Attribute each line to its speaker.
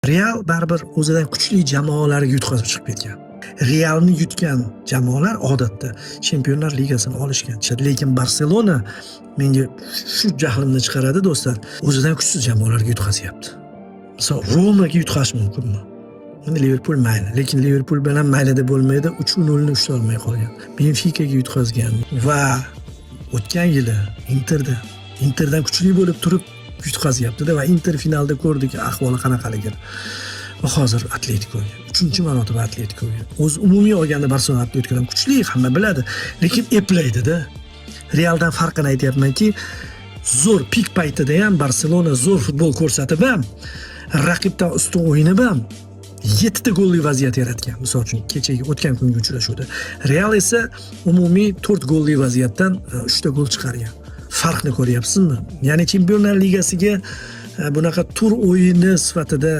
Speaker 1: Real baribir o'zidan kuchli jamoalarga yutqazib chiqib ketgan. Realni yutgan jamoalar odatda Chempionlar Ligasini olishgan. Lekin Barselona menga shu jahlimni chiqaradi do'stlar. O'zidan kuchsiz jamoalarga yutqazyapti. Misol Romaga yutqazish mumkinmi? Endi Liverpool mayli, lekin Liverpool bilan mayli deb bo'lmaydi, 3-0 ni ushlay olmay qolgan. Benficaga yutqazgan va o'tgan yili Interdan kuchli bo'lib turib yutqazyapti-da va Inter finalda ko'rdik ahvoli qanaqaligini. Va hozir Atleticoga, 3-marotaba Atleticoga. O'z umumiy olganda Barselona Atleticodan kuchli, hamma biladi, lekin eplaydi-da. Realdan farqini aytayapmanki, zo'r pik paytida ham Barselona zo'r futbol ko'rsatib ham, raqibdan ustun o'ynab ham 7 ta golli vaziyat yaratgan. Misol uchun kechagi o'tgan kungi uchrashuvda. Real esa umumiy 4 golli vaziyatdan 3 ta gol chiqargan. Farqni ko'ryapsizmi? Ya'ni Chempionlar Ligasiga bunaqa tur o'yini sifatida